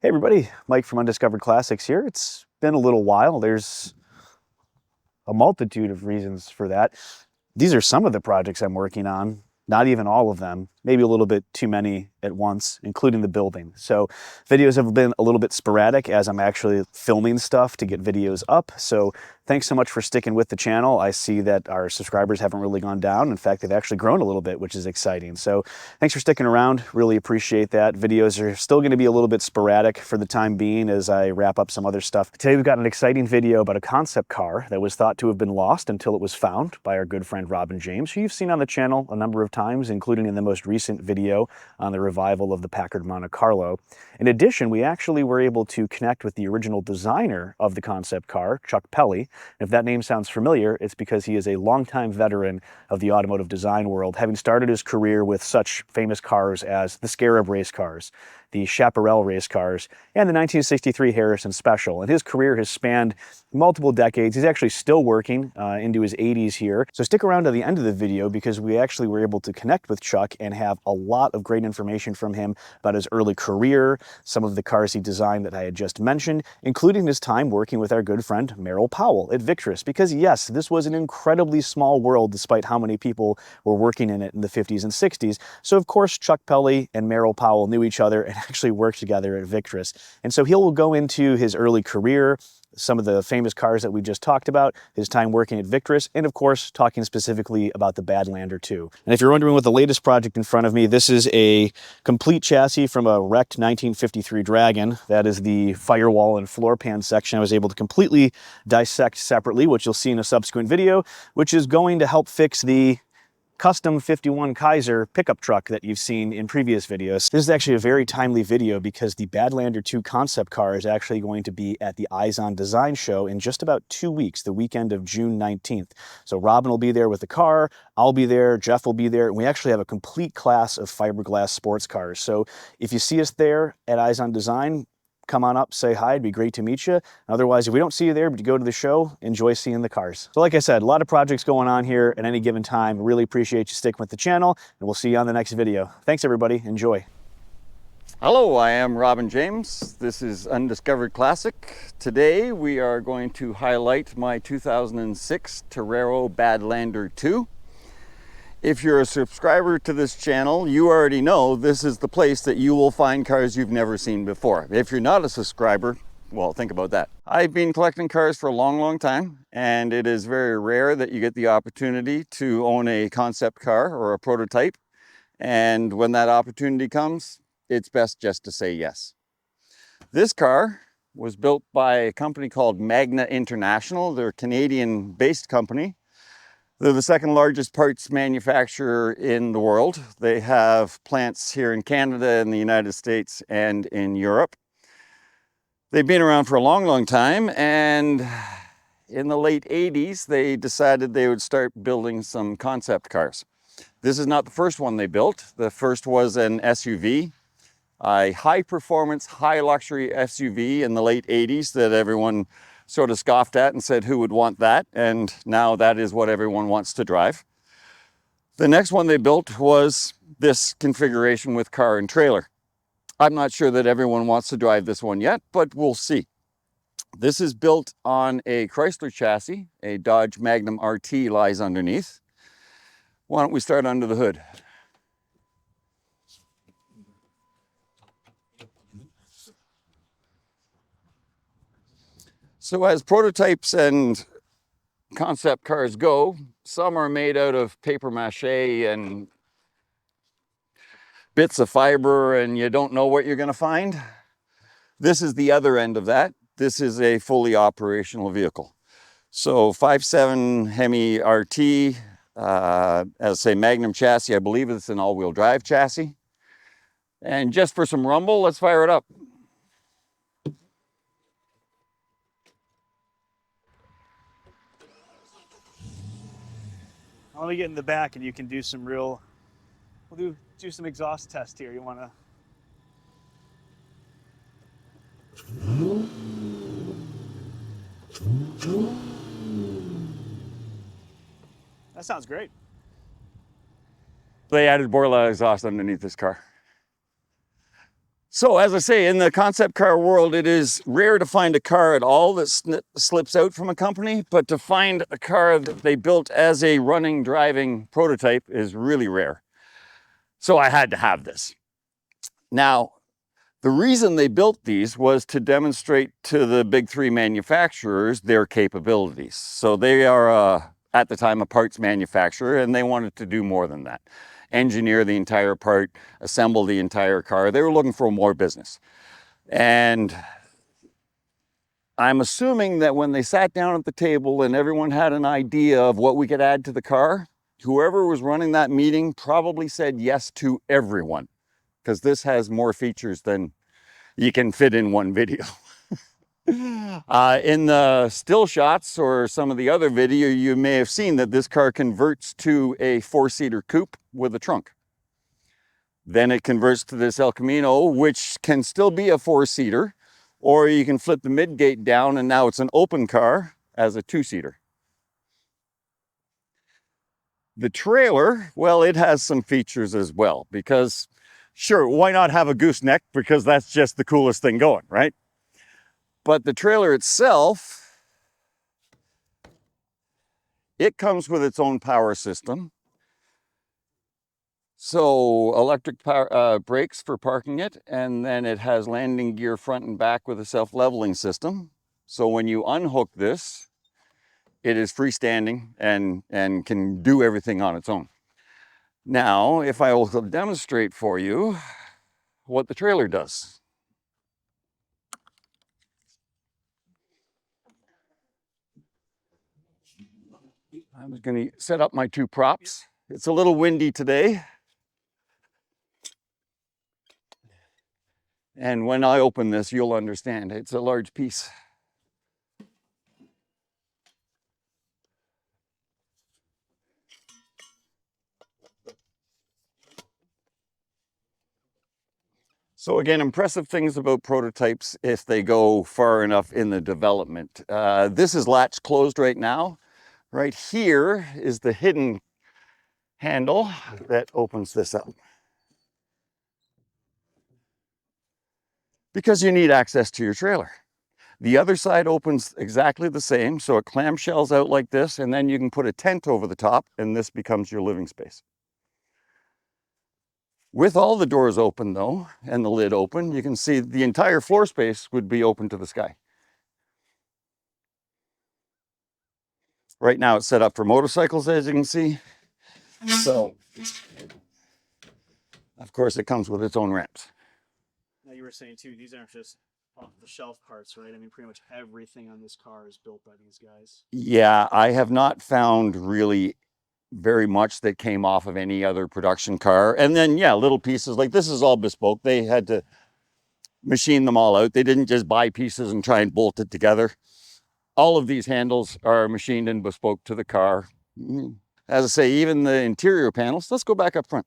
Hey everybody, Mike from Undiscovered Classics here. It's been a little while. There's a multitude of reasons for that. These are some of the projects I'm working on, not even all of them, maybe a little bit too many at once, including the building. So videos have been a little bit sporadic as I'm actually filming stuff to get videos up. So thanks so much for sticking with the channel. I see that our subscribers haven't really gone down. In fact, they've actually grown a little bit, which is exciting. So thanks for sticking around. Really appreciate that. Videos are still going to be a little bit sporadic for the time being as I wrap up some other stuff. Today we've got an exciting video about a concept car that was thought to have been lost until it was found by our good friend Robin James, who you've seen on the channel a number of times, including in the most recent video on the revival of the Packard Monte Carlo. In addition, we actually were able to connect with the original designer of the concept car, Chuck Pelly. If that name sounds familiar, it's because he is a longtime veteran of the automotive design world, having started his career with such famous cars as the Scarab race cars, the Chaparral race cars, and the 1963 Harrison Special. And his career has spanned multiple decades. He's actually still working into his 80s here. So stick around to the end of the video because we actually were able to connect with Chuck and have a lot of great information from him about his early career, some of the cars he designed that I had just mentioned, including his time working with our good friend Merrill Powell at Victress. Because yes, this was an incredibly small world despite how many people were working in it in the 50s and 60s. So of course, Chuck Pelly and Merrill Powell knew each other and actually worked together at Victress. And so he'll go into his early career, some of the famous cars that we just talked about, his time working at Victress, and of course, talking specifically about the Badlander too. And if you're wondering what the latest project in front of me, this is a complete chassis from a wrecked 1953 Dragon. That is the firewall and floor pan section I was able to completely dissect separately, which you'll see in a subsequent video, which is going to help fix the custom 51 Kaiser pickup truck that you've seen in previous videos. This is actually a very timely video because the Badlander 2 concept car is actually going to be at the Eyes on Design show in just about 2 weeks, the weekend of June 19th. So Robin will be there with the car, I'll be there, Jeff will be there, and we actually have a complete class of fiberglass sports cars. So if you see us there at Eyes on Design, come on up, say hi, it'd be great to meet you. Otherwise, if we don't see you there, but you go to the show, enjoy seeing the cars. So like I said, a lot of projects going on here at any given time. Really appreciate you sticking with the channel, and we'll see you on the next video. Thanks everybody, enjoy. Hello, I am Robin James. This is Undiscovered Classic. Today we are going to highlight my 2006 Terrarero Badlander 2. If you're a subscriber to this channel, you already know this is the place that you will find cars you've never seen before. If you're not a subscriber, well, think about that. I've been collecting cars for a long time, and it is very rare that you get the opportunity to own a concept car or a prototype. And when that opportunity comes, it's best just to say yes. This car was built by a company called Magna International. They're a Canadian-based company. They're the second largest parts manufacturer in the world. They have plants here in Canada, in the United States, and in Europe. They've been around for a long time, and in the late 80s, they decided they would start building some concept cars. This is not the first one they built. The first was an SUV, a high-performance, high-luxury SUV in the late 80s that everyone sort of scoffed at and said, who would want that? And now that is what everyone wants to drive. The next one they built was this configuration with car and trailer. I'm not sure that everyone wants to drive this one yet, but we'll see. This is built on a Chrysler chassis. A Dodge Magnum RT lies underneath. Why don't we start under the hood? So as prototypes and concept cars go, some are made out of paper mache and bits of fiber, and you don't know what you're going to find. This is the other end of that. This is a fully operational vehicle. So 5.7 Hemi RT, as I say, Magnum chassis. I believe it's an all-wheel drive chassis. And just for some rumble, let's fire it up. Let me get in the back and you can do some real, we'll do some exhaust test here. You want to? That sounds great. They added Borla exhaust underneath this car. So as I say, in the concept car world, it is rare to find a car at all that slips out from a company, but to find a car that they built as a running, driving prototype is really rare. So I had to have this. Now, the reason they built these was to demonstrate to the big three manufacturers their capabilities. So they are, at the time, a parts manufacturer, and they wanted to do more than that. Engineer the entire part, assemble the entire car. They were looking for more business. And I'm assuming that when they sat down at the table and everyone had an idea of what we could add to the car, whoever was running that meeting probably said yes to everyone, because this has more features than you can fit in one video. In the still shots or some of the other video, you may have seen that this car converts to a 4-seater coupe with a trunk. Then it converts to this El Camino, which can still be a 4-seater, or you can flip the mid-gate down and now it's an open car as a 2-seater. The trailer, well, it has some features as well, because sure, why not have a gooseneck? Because that's just the coolest thing going, right? But the trailer itself, it comes with its own power system. So electric power, brakes for parking it, and then it has landing gear front and back with a self-leveling system. So when you unhook this, it is freestanding and can do everything on its own. Now, if I will demonstrate for you what the trailer does. I'm just going to set up my two props. It's a little windy today. And when I open this, you'll understand. It's a large piece. So again, impressive things about prototypes if they go far enough in the development. This is latch closed right now. Right here is the hidden handle that opens this up. Because you need access to your trailer. The other side opens exactly the same, so it clamshells out like this, and then you can put a tent over the top, and this becomes your living space. With all the doors open though, and the lid open, you can see the entire floor space would be open to the sky. Right now it's set up for motorcycles, as you can see. So, of course, it comes with its own ramps. Now you were saying too, these aren't just off the shelf parts, right? I mean, pretty much everything on this car is built by these guys. Yeah, I have not found really very much that came off of any other production car. And then, yeah, little pieces like this is all bespoke. They had to machine them all out. They didn't just buy pieces and try and bolt it together. All of these handles are machined and bespoke to the car. As I say, even the interior panels, let's go back up front.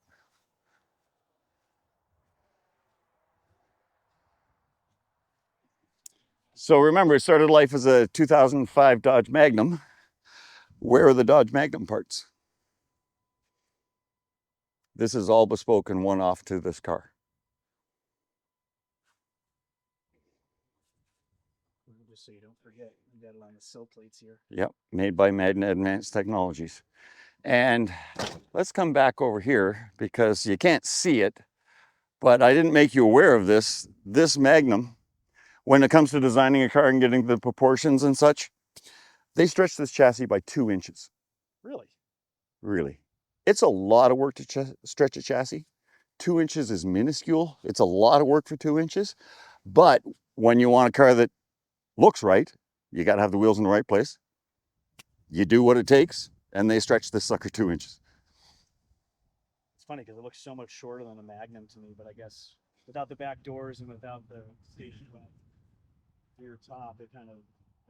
So remember, it started life as a 2005 Dodge Magnum. Where are the Dodge Magnum parts? This is all bespoke and one-off to this car. Just so you don't forget, you got it on the sill plates here. Yep, made by Magna Advanced Technologies. And let's come back over here because you can't see it, but I didn't make you aware of this. This Magnum, when it comes to designing a car and getting the proportions and such, they stretch this chassis by 2 inches. Really? Really. It's a lot of work to stretch a chassis. 2 inches is minuscule. It's a lot of work for 2 inches. But when you want a car that looks right, you got to have the wheels in the right place. You do what it takes, and they stretch this sucker 2 inches. It's funny because it looks so much shorter than the Magnum to me, but I guess without the back doors and without the station rear top, it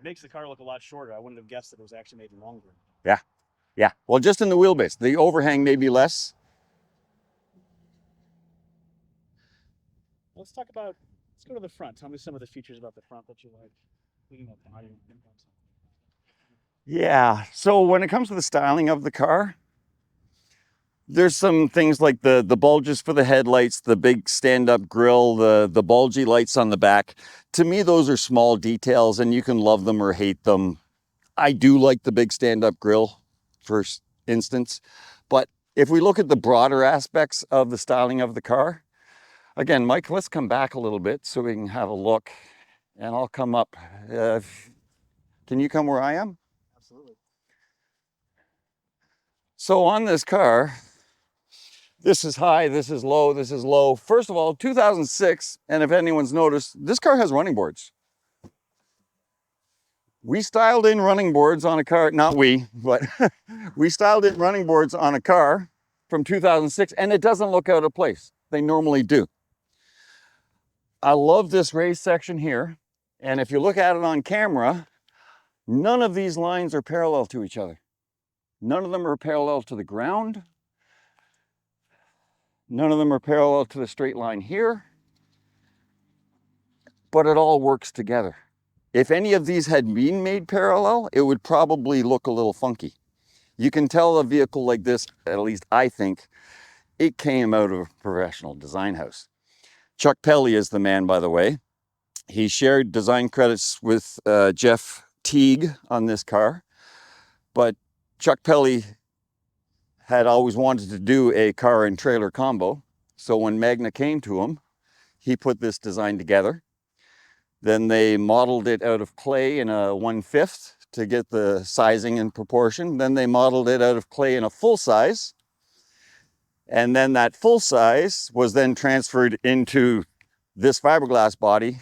makes the car look a lot shorter. I wouldn't have guessed that it was actually made longer. Yeah, yeah. Well, just in the wheelbase. The overhang may be less. Let's go to the front. Tell me some of the features about the front that you like. Yeah, so when it comes to the styling of the car, There's some things like the bulges for the headlights, the big stand-up grille, the bulgy lights on the back. To me, those are small details, and you can love them or hate them. I do like the big stand-up grille, for instance. But if we look at the broader aspects of the styling of the car, again, Mike, let's come back a little bit so we can have a look. And I'll come up. Can you come where I am? Absolutely. So on this car, this is high, this is low, this is low. First of all, 2006, and if anyone's noticed, this car has running boards. We styled in running boards on a car, not we, but we styled in running boards on a car from 2006, and it doesn't look out of place. They normally do. I love this raised section here, and if you look at it on camera, none of these lines are parallel to each other. None of them are parallel to the ground. None of them are parallel to the straight line here, but it all works together. If any of these had been made parallel, it would probably look a little funky. You can tell a vehicle like this, at least I think, it came out of a professional design house. Chuck Pelly is the man, by the way. He shared design credits with Jeff Teague on this car, but Chuck Pelly had always wanted to do a car and trailer combo. So when Magna came to him, he put this design together. Then they modeled it out of clay in a 1/5 to get the sizing and proportion. Then they modeled it out of clay in a full size. And then that full size was then transferred into this fiberglass body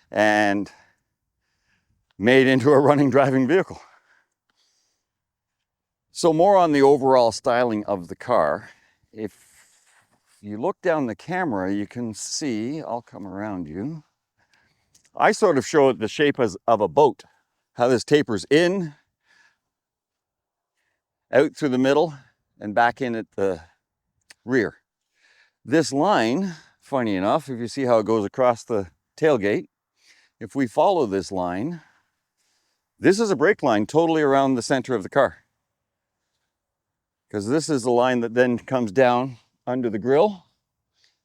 and made into a running, driving vehicle. So more on the overall styling of the car. If you look down the camera, you can see, I'll come around you. I sort of show it the shape of a boat, how this tapers in, out through the middle, and back in at the rear. This line, funny enough, if you see how it goes across the tailgate, if we follow this line, this is a brake line totally around the center of the car. Because this is the line that then comes down under the grille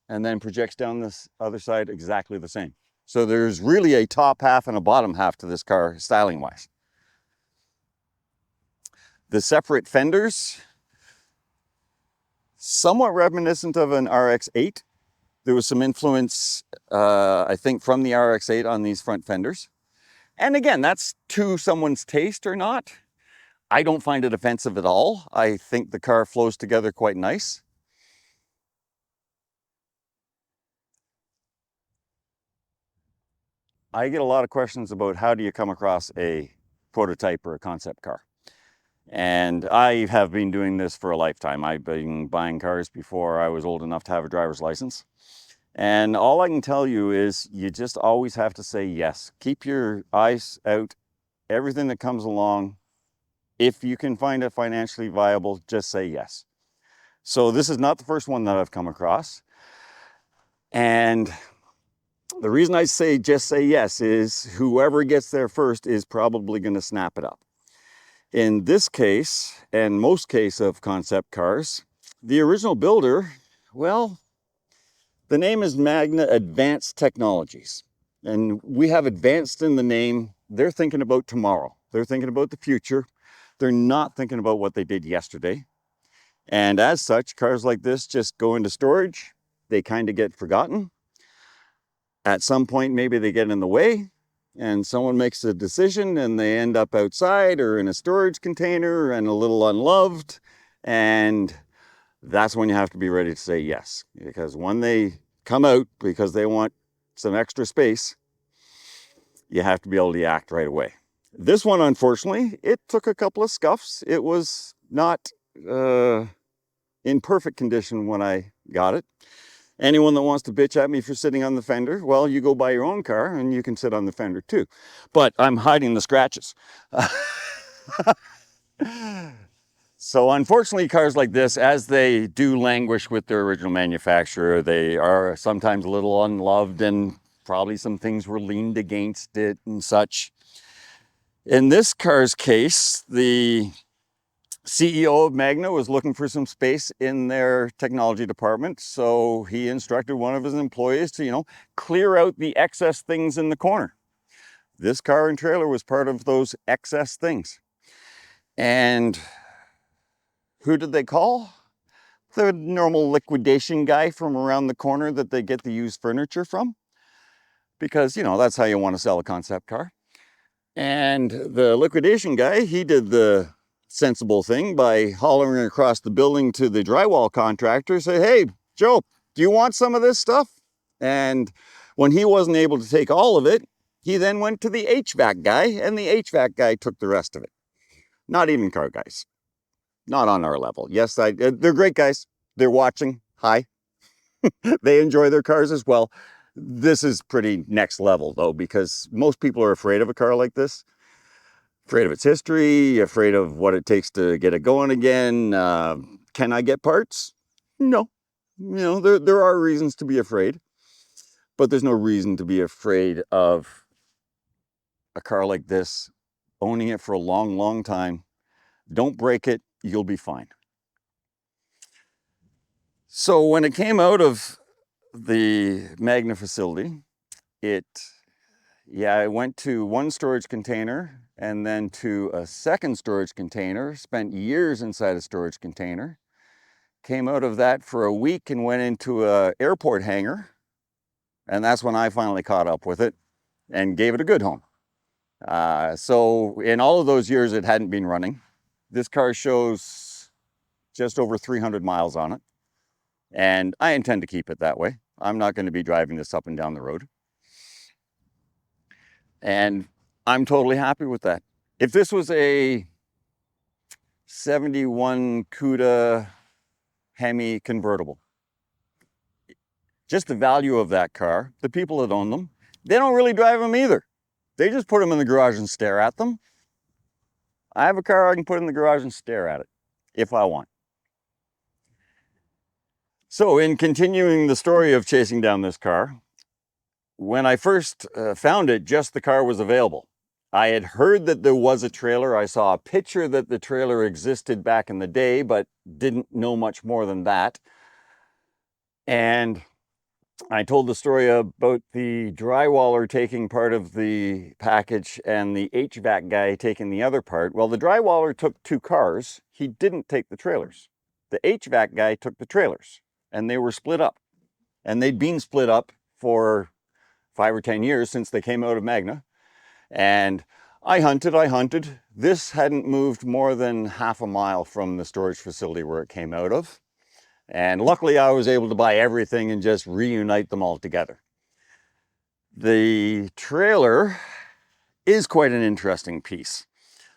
and then projects down this other side exactly the same. So there's really a top half and a bottom half to this car styling wise. The separate fenders, somewhat reminiscent of an RX-8. There was some influence, I think, from the RX-8 on these front fenders. And again, that's to someone's taste or not. I don't find it offensive at all. I think the car flows together quite nice. I get a lot of questions about how do you come across a prototype or a concept car. And I have been doing this for a lifetime. I've been buying cars before I was old enough to have a driver's license. And all I can tell you is you just always have to say yes. Keep your eyes out, everything that comes along. If you can find it financially viable, just say yes. So this is not the first one that I've come across. And the reason I say just say yes is whoever gets there first is probably going to snap it up. In this case, and most case of concept cars, the original builder, well, the name is Magna Advanced Technologies. And we have advanced in the name. They're thinking about tomorrow. They're thinking about the future. They're not thinking about what they did yesterday. And as such, cars like this just go into storage. They kind of get forgotten. At some point, maybe they get in the way and someone makes a decision and they end up outside or in a storage container and a little unloved. And that's when you have to be ready to say yes. Because when they come out because they want some extra space, you have to be able to act right away. This one, unfortunately, it took a couple of scuffs. It was not in perfect condition when I got it. Anyone that wants to bitch at me for sitting on the fender, well, you go buy your own car and you can sit on the fender too. But I'm hiding the scratches. So unfortunately, cars like this, as they do languish with their original manufacturer, they are sometimes a little unloved and probably some things were leaned against it and such. In this car's case, the CEO of Magna was looking for some space in their technology department, so he instructed one of his employees to, clear out the excess things in the corner. This car and trailer was part of those excess things. And who did they call? The normal liquidation guy from around the corner that they get the used furniture from. Because, that's how you want to sell a concept car. And the liquidation guy, he did the sensible thing by hollering across the building to the drywall contractor, say, "Hey, Joe, do you want some of this stuff?" And when he wasn't able to take all of it, he then went to the HVAC guy, and the HVAC guy took the rest of it. Not even car guys. Not on our level. Yes, they're great guys. They're watching. Hi. They enjoy their cars as well. This is pretty next level, though, because most people are afraid of a car like this. Afraid of its history, afraid of what it takes to get it going again. Can I get parts? No. There are reasons to be afraid, but there's no reason to be afraid of a car like this, owning it for a long, long time. Don't break it, you'll be fine. So when it came out of the Magna facility, it went to one storage container and then to a second storage container, spent years inside a storage container, came out of that for a week and went into an airport hangar. And that's when I finally caught up with it and gave it a good home. So in all of those years, it hadn't been running. This car shows just over 300 miles on it. And I intend to keep it that way. I'm not going to be driving this up and down the road. And I'm totally happy with that. If this was a 71 CUDA Hemi convertible, just the value of that car, the people that own them, they don't really drive them either. They just put them in the garage and stare at them. I have a car I can put in the garage and stare at it if I want. So in continuing the story of chasing down this car, when I first found it, just the car was available. I had heard that there was a trailer. I saw a picture that the trailer existed back in the day, but didn't know much more than that. And I told the story about the drywaller taking part of the package and the HVAC guy taking the other part. Well, the drywaller took 2 cars. He didn't take the trailers. The HVAC guy took the trailers, and they were split up. And they'd been split up for 5 or 10 years since they came out of Magna. And I hunted. This hadn't moved more than half a mile from the storage facility where it came out of. And luckily I was able to buy everything and just reunite them all together. The trailer is quite an interesting piece.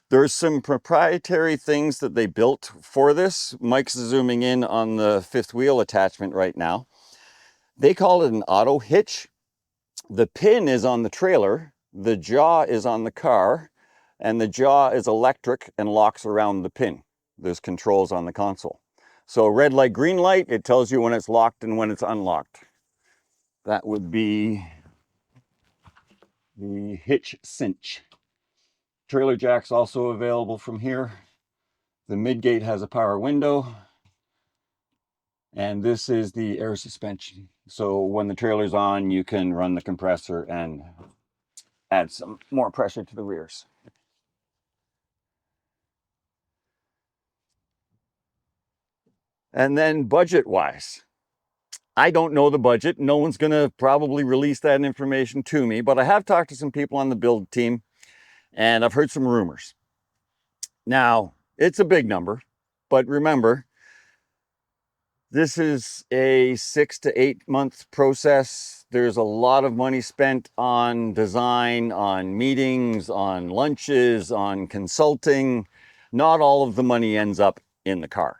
There's some proprietary things that they built for this. Mike's zooming in on the 5th wheel attachment right now. They call it an auto hitch. The pin is on the trailer, the jaw is on the car, and the jaw is electric and locks around the pin. There's controls on the console. So red light, green light, it tells you when it's locked and when it's unlocked. That would be the hitch cinch. Trailer jack's also available from here. The midgate has a power window. And this is the air suspension. So when the trailer's on, you can run the compressor and add some more pressure to the rears. And then budget-wise, I don't know the budget. No one's going to probably release that information to me, but I have talked to some people on the build team, and I've heard some rumors. Now, it's a big number, but remember, this is a 6 to 8 month process. There's a lot of money spent on design, on meetings, on lunches, on consulting. Not all of the money ends up in the car.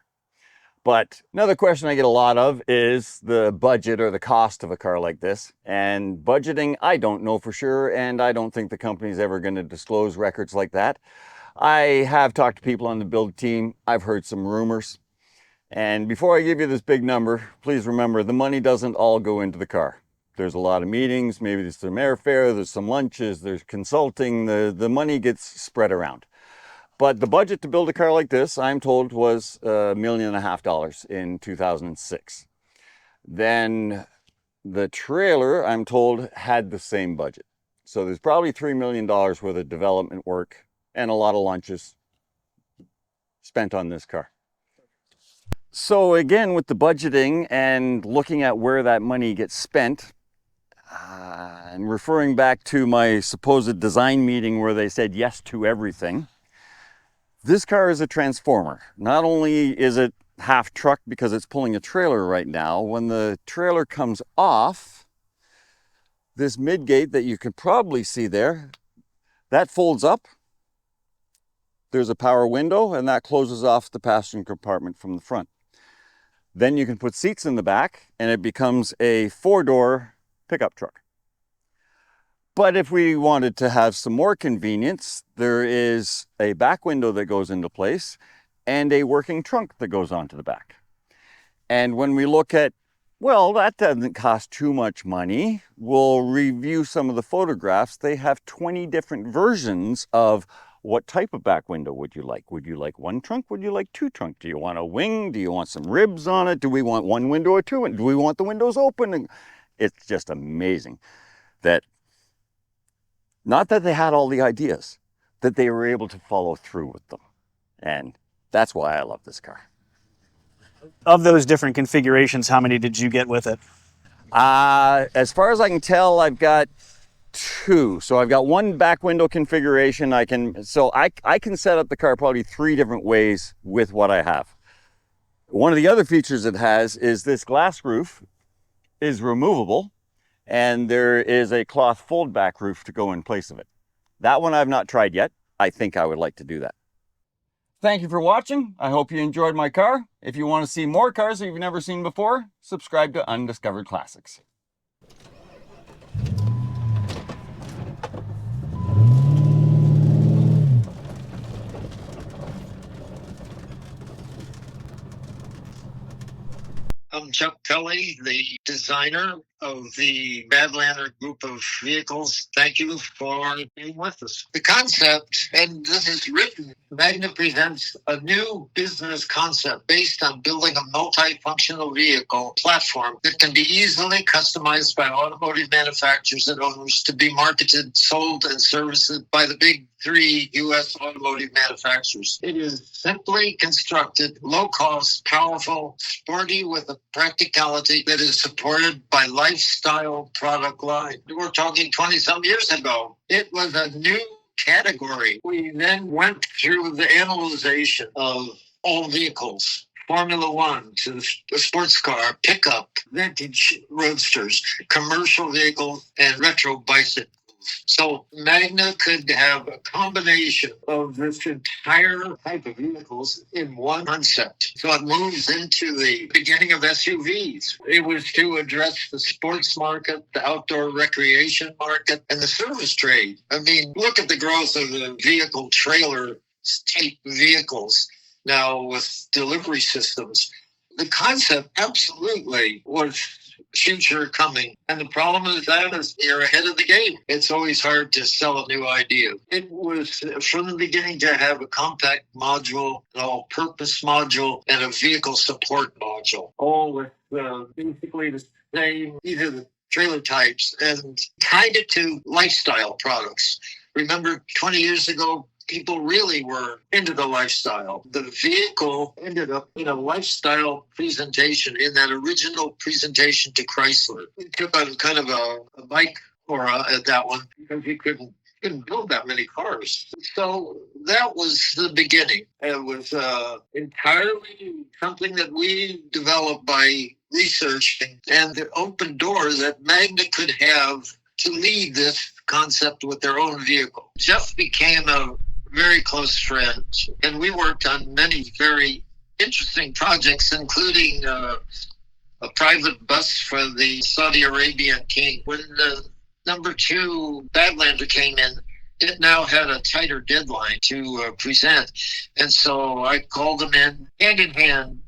But another question I get a lot of is the budget or the cost of a car like this. And budgeting, I don't know for sure, and I don't think the company's ever going to disclose records like that. I have talked to people on the build team. I've heard some rumors. And before I give you this big number, please remember the money doesn't all go into the car. There's a lot of meetings, maybe there's some airfare, there's some lunches, there's consulting, the money gets spread around. But the budget to build a car like this, I'm told, was $1.5 million in 2006. Then the trailer, I'm told, had the same budget. So there's probably $3 million worth of development work and a lot of lunches spent on this car. So again, with the budgeting and looking at where that money gets spent, and referring back to my supposed design meeting where they said yes to everything, this car is a transformer. Not only is it half truck because it's pulling a trailer right now, when the trailer comes off, this midgate that you can probably see there, that folds up. There's a power window and that closes off the passenger compartment from the front. Then you can put seats in the back and it becomes a 4-door pickup truck. But if we wanted to have some more convenience, there is a back window that goes into place and a working trunk that goes onto the back. And when we look at, well, that doesn't cost too much money, we'll review some of the photographs. They have 20 different versions of what type of back window would you like? Would you like one trunk? Would you like two trunk? Do you want a wing? Do you want some ribs on it? Do we want one window or two? Do we want the windows open? It's just amazing that, not that they had all the ideas, that they were able to follow through with them. And that's why I love this car. Of those different configurations, how many did you get with it? As far as I can tell, I've got 2. So I've got one back window configuration. I can set up the car probably 3 different ways with what I have. One of the other features it has is this glass roof is removable, and there is a cloth fold back roof to go in place of it. That one I've not tried yet. I think I would like to do that. Thank you for watching. I hope you enjoyed my car. If you want to see more cars that you've never seen before, subscribe to Undiscovered Classics. I'm Chuck Pelly, the designer of the Badlander group of vehicles. Thank you for being with us. The concept, and this is written, Magna presents a new business concept based on building a multifunctional vehicle platform that can be easily customized by automotive manufacturers and owners to be marketed, sold, and serviced by the big 3 U.S. automotive manufacturers. It is simply constructed, low-cost, powerful, sporty, with a practicality that is supported by lifestyle product line. We're talking 20-some years ago. It was a new category. We then went through the analyzation of all vehicles. Formula One to the sports car, pickup, vintage roadsters, commercial vehicles, and retro bicycles. So Magna could have a combination of this entire type of vehicles in one concept. So it moves into the beginning of SUVs. It was to address the sports market, the outdoor recreation market, and the service trade. I mean, look at the growth of the vehicle trailer type vehicles now with delivery systems. The concept absolutely was future coming. And the problem is that is you're ahead of the game. It's always hard to sell a new idea. It was from the beginning to have a compact module, an all-purpose module, and a vehicle support module. All with basically the same, either the trailer types, and tied it to lifestyle products. Remember 20 years ago, people really were into the lifestyle. The vehicle ended up in a lifestyle presentation in that original presentation to Chrysler. It took on kind of a bike aura at that one because you couldn't build that many cars. So that was the beginning. It was entirely something that we developed by researching, and the open door that Magna could have to lead this concept with their own vehicle. Jeff became a very close friends, and we worked on many very interesting projects, including a private bus for the Saudi Arabian king. When the number 2 Badlander came in, it now had a tighter deadline to present, and so I called them in hand,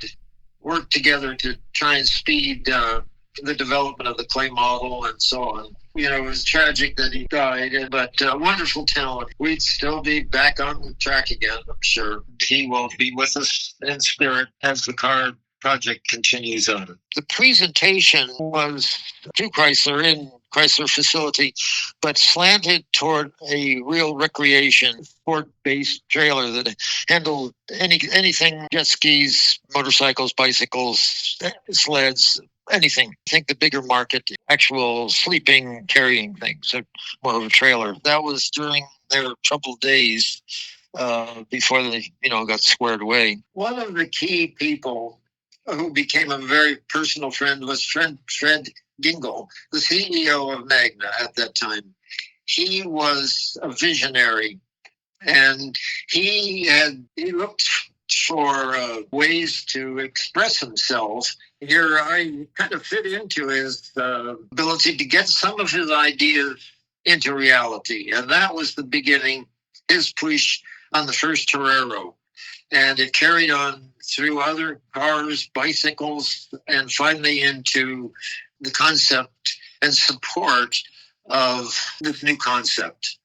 worked together to try and speed the development of the clay model and so on. It was tragic that he died, but wonderful talent. We'd still be back on the track again, I'm sure. He will be with us in spirit as the car project continues on. The presentation was to Chrysler in Chrysler facility, but slanted toward a real recreation sport-based trailer that handled anything, jet skis, motorcycles, bicycles, sleds, anything. I think the bigger market, actual sleeping, carrying things, more of a trailer. That was during their troubled days before they, got squared away. One of the key people who became a very personal friend was Fred Gingle, the CEO of Magna at that time. He was a visionary, and he looked for ways to express himself. Here I kind of fit into his ability to get some of his ideas into reality. And that was the beginning, his push on the first Torrero. And it carried on through other cars, bicycles, and finally into the concept and support of this new concept.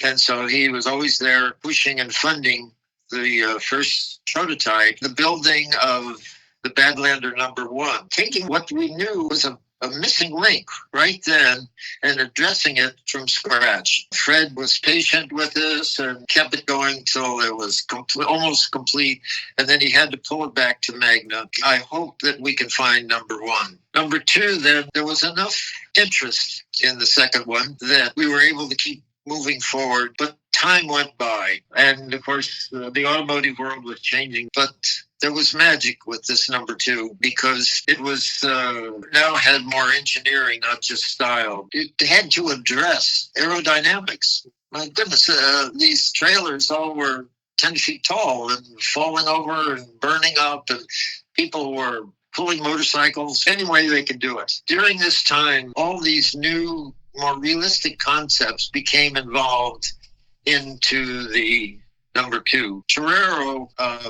And so he was always there pushing and funding the first prototype, the building of the Badlander #1, taking what we knew was a missing link right then and addressing it from scratch. Fred was patient with this and kept it going till it was almost complete, and then he had to pull it back to Magna. I hope that we can find #1. #2, then there was enough interest in the second one that we were able to keep moving forward, but time went by, and of course the automotive world was changing, but there was magic with this #2 because it was now had more engineering, not just style. It had to address aerodynamics. My goodness, these trailers all were 10 feet tall and falling over and burning up, and people were pulling motorcycles any way they could do it. During this time, all these new, more realistic concepts became involved into the #2. Torrero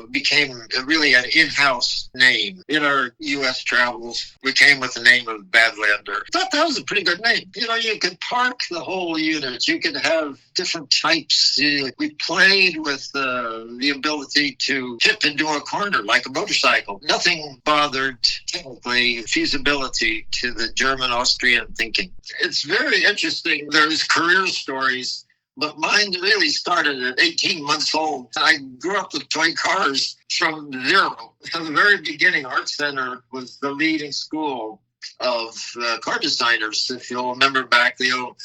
became really an in-house name. In our U.S. travels, we came with the name of Badlander. I thought that was a pretty good name. You could park the whole unit. You could have different types. We played with the ability to tip into a corner like a motorcycle. Nothing bothered, technically, feasibility to the German-Austrian thinking. It's very interesting. There's career stories, but mine really started at 18 months old. I grew up with toy cars from zero. From the very beginning, Art Center was the leading school of car designers. If you'll remember back, the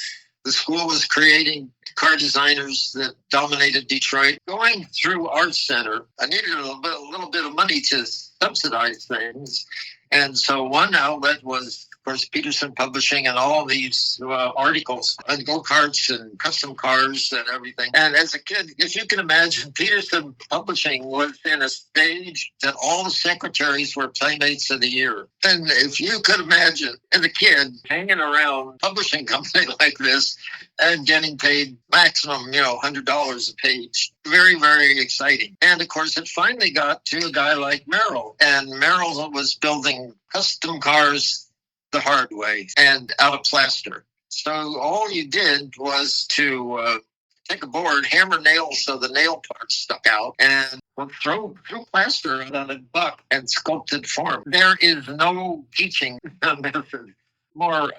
school was creating car designers that dominated Detroit. Going through Art Center, I needed a little bit of money to subsidize things. And so one outlet was, of course, Petersen Publishing and all these articles on go-karts and custom cars and everything. And as a kid, if you can imagine, Petersen Publishing was in a stage that all the secretaries were Playmates of the Year. And if you could imagine, as a kid, hanging around a publishing company like this and getting paid maximum, $100 a page. Very, very exciting. And of course, it finally got to a guy like Merrill. And Merrill was building custom cars the hard way and out of plaster. So all you did was to take a board, hammer nails so the nail parts stuck out, and throw plaster on a buck and sculpted form. There is no teaching method more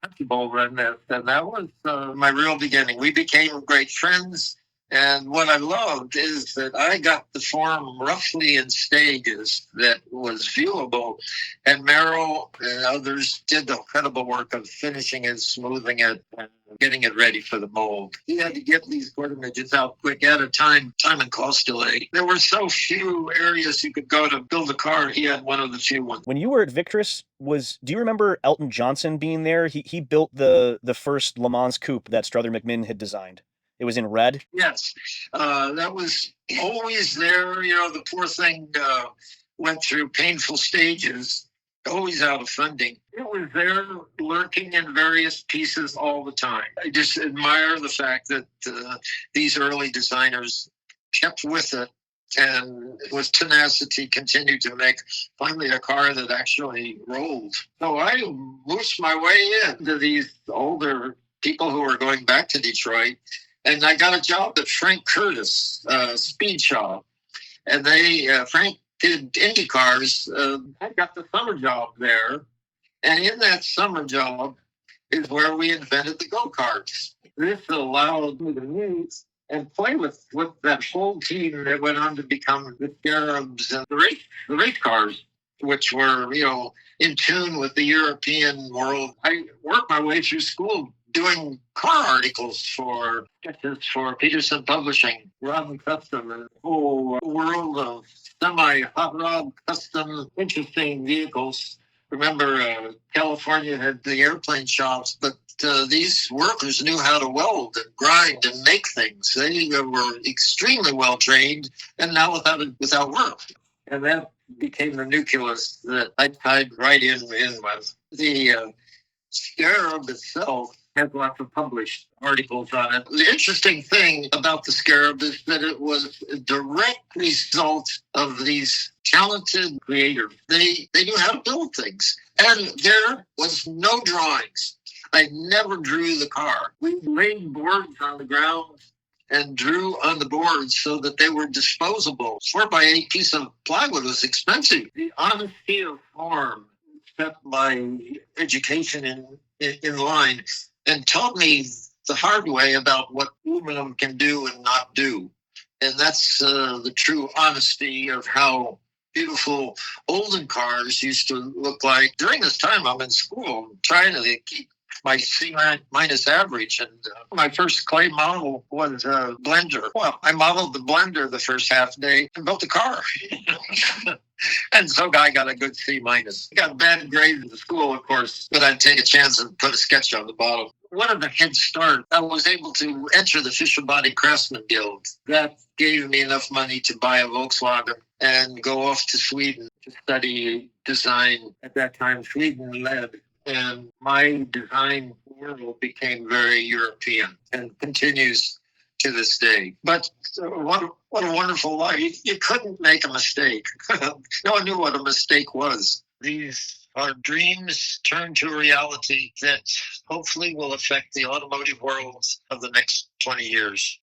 comfortable than this. And that was my real beginning. We became great friends. And what I loved is that I got the form roughly in stages that was viewable. And Merrill and others did the incredible work of finishing it, smoothing it, and getting it ready for the mold. He had to get these coordinates out quick at a time and cost delay. There were so few areas you could go to build a car. He had one of the few ones. When you were at Victress, do you remember Elton Johnson being there? He built the first Le Mans coupe that Strother McMinn had designed. It was in red? Yes, that was always there. The poor thing went through painful stages, always out of funding. It was there lurking in various pieces all the time. I just admire the fact that these early designers kept with it and with tenacity continued to make finally a car that actually rolled. So I moved my way into these older people who were going back to Detroit, and I got a job at Frank Curtis Speed Shop, and Frank did Indy cars. I got the summer job there, and in that summer job is where we invented the go-karts. This allowed me to meet and play with that whole team that went on to become the Scarabs and the race cars, which were, in tune with the European world. I worked my way through school doing car articles for sketches for Petersen Publishing, Robin Custom, and the whole world of semi-hot rod custom interesting vehicles. Remember, California had the airplane shops, but these workers knew how to weld and grind and make things. They were extremely well trained, and now without work. And that became the nucleus that I tied right in with. The Scarab itself has lots of published articles on it. The interesting thing about the Scarab is that it was a direct result of these talented creators. They knew how to build things. And there was no drawings. I never drew the car. We laid boards on the ground and drew on the boards so that they were disposable. 4x8 piece of plywood was expensive. The honesty of form set my education in line and taught me the hard way about what aluminum can do and not do. And that's the true honesty of how beautiful olden cars used to look like. During this time, I'm in school trying to keep my C minus average. And my first clay model was a blender. Well, I modeled the blender the first half day and built a car. And so I got a good C minus. I got bad grades in school, of course, but I'd take a chance and put a sketch on the bottom. One of the head start, I was able to enter the Fisher Body Craftsman Guild. That gave me enough money to buy a Volkswagen and go off to Sweden to study design. At that time, Sweden led, and my design world became very European and continues to this day. But what a wonderful life. You couldn't make a mistake. No one knew what a mistake was. These are dreams turned to reality that hopefully will affect the automotive world of the next 20 years.